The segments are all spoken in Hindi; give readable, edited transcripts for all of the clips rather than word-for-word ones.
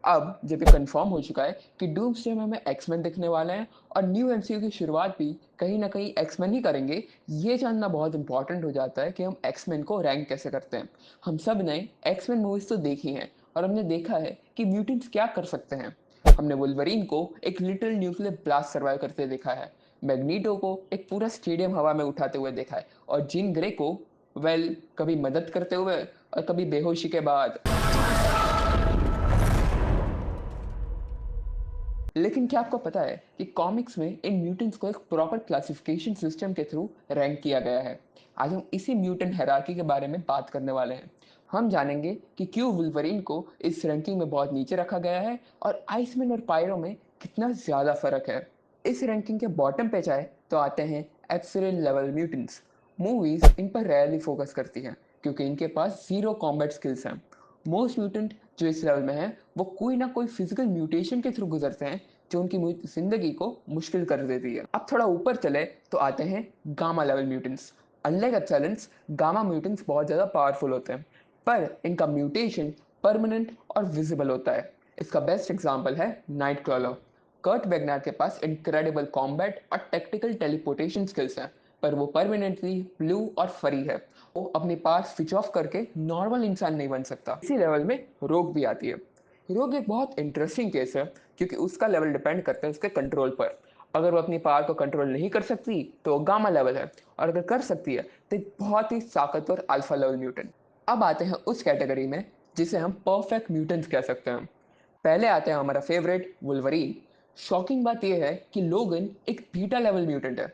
अब जब ये कंफर्म हो चुका है कि डूम्सडे में हमें एक्समैन दिखने वाले हैं और न्यू एमसीयू की शुरुआत भी कहीं ना कहीं एक्समैन ही करेंगे, ये जानना बहुत इंपॉर्टेंट हो जाता है कि हम एक्समैन को रैंक कैसे करते हैं। हम सब ने एक्समैन मूवीज तो देखी हैं और हमने देखा है कि म्यूटेंट्स क्या कर सकते हैं। हमने वुल्वरीन को एक लिटिल न्यूक्लियर ब्लास्ट सर्वाइव करते देखा है, मैग्नीटो को एक पूरा स्टेडियम हवा में उठाते हुए देखा है, और जीन ग्रे को कभी मदद करते हुए और कभी बेहोशी के बाद। लेकिन क्या आपको पता है कि कॉमिक्स में इन म्यूटेंट्स को एक प्रॉपर क्लासिफिकेशन सिस्टम के थ्रू रैंक किया गया है। आज हम इसी म्यूटेंट हायरार्की के बारे में बात करने वाले हैं। हम जानेंगे कि क्यों वुल्वरीन को इस रैंकिंग में बहुत नीचे रखा गया है और आइसमैन और पायरो में कितना ज़्यादा फर्क है। इस रैंकिंग के बॉटम पे जाए तो आते हैं एप्सिलॉन लेवल म्यूटेंट्स। मूवीज इन पर रेयरली फोकस करती हैं क्योंकि इनके पास जीरो कॉम्बैट स्किल्स हैं। मोस्ट म्यूटेंट जो इस लेवल में है वो कोई ना कोई फिजिकल म्यूटेशन के थ्रू गुजरते हैं जो उनकी जिंदगी को मुश्किल कर देती है। अब थोड़ा ऊपर चले तो आते हैं gamma level mutants. Unlike epsilons, gamma mutants बहुत ज़्यादा पावरफुल होते हैं, पर इनका म्यूटेशन परमानेंट और विजिबल होता है। इसका बेस्ट एग्जाम्पल है नाइट क्रॉलर। कर्ट वेगनर के पास इनक्रेडिबल कॉम्बैट और टेक्टिकल टेलीपोर्टेशन स्किल्स हैं, पर वो परमानेंटली ब्लू और फरी है। वो अपने पास स्विच ऑफ करके नॉर्मल इंसान नहीं बन सकता। इसी लेवल में रोग भी आती है। रोग एक बहुत इंटरेस्टिंग केस है क्योंकि उसका लेवल डिपेंड करता है उसके कंट्रोल पर। अगर वो अपनी पावर को कंट्रोल नहीं कर सकती तो वो गामा लेवल है, और अगर कर सकती है तो एक बहुत ही ताकतवर अल्फा लेवल म्यूटेंट। अब आते हैं उस कैटेगरी में जिसे हम परफेक्ट म्यूटेंट्स कह सकते हैं। पहले आते हैं हमारा फेवरेट वुल्वरीन। शॉकिंग बात यह है कि लोगन एक बीटा लेवल म्यूटेंट है।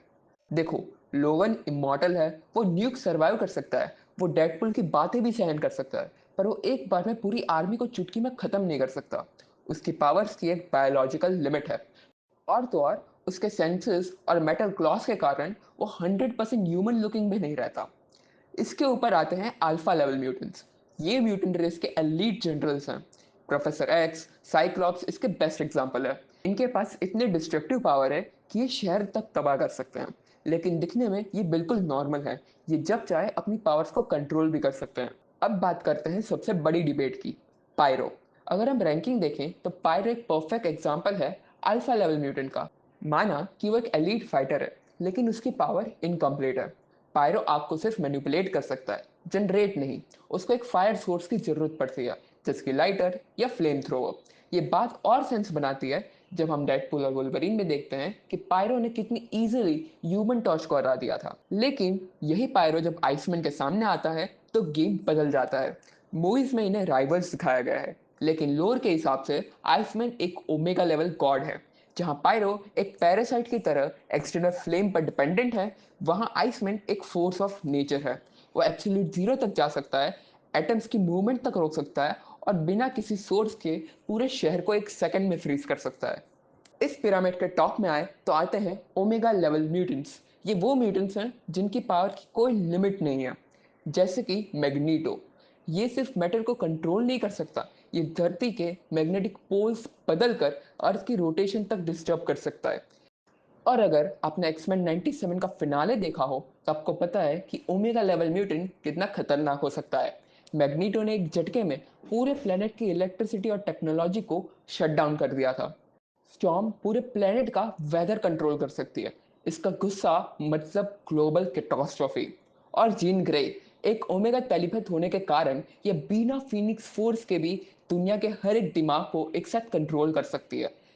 देखो, लोगन इमॉर्टल है, वो न्यूक सर्वाइव कर सकता है, वो डेडपुल की बातें भी सहन कर सकता है, पर वो एक बार में पूरी आर्मी को चुटकी में खत्म नहीं कर सकता। उसकी पावर्स की एक बायोलॉजिकल लिमिट है, और तो और उसके सेंसेस और मेटल क्लॉस के कारण वो 100% ह्यूमन लुकिंग भी नहीं रहता। इसके ऊपर आते हैं अल्फा लेवल म्यूटेंट्स। ये म्यूटेंट रेस के एलीट जनरल्स हैं। प्रोफेसर एक्स, साइक्लॉप्स इसके बेस्ट एग्जांपल है। इनके पास इतने डिस्ट्रक्टिव पावर है कि ये शहर तक तबाह कर सकते हैं, लेकिन दिखने में ये बिल्कुल नॉर्मल है। ये जब चाहे अपनी पावर्स को कंट्रोल भी कर सकते हैं। अब बात करते हैं सबसे बड़ी डिबेट की, पायरो। अगर हम रैंकिंग देखें तो पायरो एक परफेक्ट एग्जाम्पल है अल्फा लेवल म्यूटेंट का। माना कि वो एक एलीट फाइटर है, लेकिन उसकी पावर इनकम्प्लीट है। पायरो आग को सिर्फ मैनिपुलेट कर सकता है, जनरेट नहीं। उसको एक फायर सोर्स की जरूरत पड़ती है, जैसे कि लाइटर या फ्लेम थ्रोवर। ये बात और सेंस बनाती है जब हम डेडपूल और वुल्वरीन में देखते हैं कि पायरो ने कितनी इजीली ह्यूमन टॉर्च को हरा दिया था। लेकिन यही पायरो जब आइसमैन के सामने आता है तो गेम बदल जाता है। मूवीज में इन्हें राइवल्स दिखाया गया है, लेकिन लोर के हिसाब से आइसमैन एक ओमेगा लेवल गॉड है। जहां पायरो एक पैरासाइट की तरह एक्सटर्नल फ्लेम पर डिपेंडेंट है, वहां आइसमैन एक फोर्स ऑफ नेचर है। वो एब्सोल्यूट जीरो तक जा सकता है, एटम्स की मूवमेंट तक रोक सकता है, और बिना किसी सोर्स के पूरे शहर को एक सेकंड में फ्रीज कर सकता है। इस पिरामिड के टॉप में आए तो आते हैं ओमेगा लेवल म्यूटेंट्स। ये वो म्यूटेंट्स हैं जिनकी पावर की कोई लिमिट नहीं है, जैसे कि मैग्नीटो। ये सिर्फ मैटर को कंट्रोल नहीं कर सकता, ये धरती के मैग्नेटिक पोल्स बदल कर अर्थ की रोटेशन तक डिस्टर्ब कर सकता है। और अगर आपने एक्समैन 97 का फिनाले देखा हो तो आपको पता है कि ओमेगा लेवल म्यूटेंट कितना खतरनाक हो सकता है। मैग्नीटो ने एक झटके में पूरे प्लेनेट की इलेक्ट्रिसिटी और टेक्नोलॉजी को शट डाउन कर दिया था। स्टॉर्म पूरे प्लेनेट का वेदर कंट्रोल कर सकती है। इसका गुस्सा मतलब ग्लोबल कैटास्ट्रॉफी। और जीन ग्रे एक ओमेगा टेलीपैथ होने के कारण ये बिना फीनिक्स फोर्स के भी दुनिया के हर एक दिमाग को एक साथ कंट्रोल कर सकती है।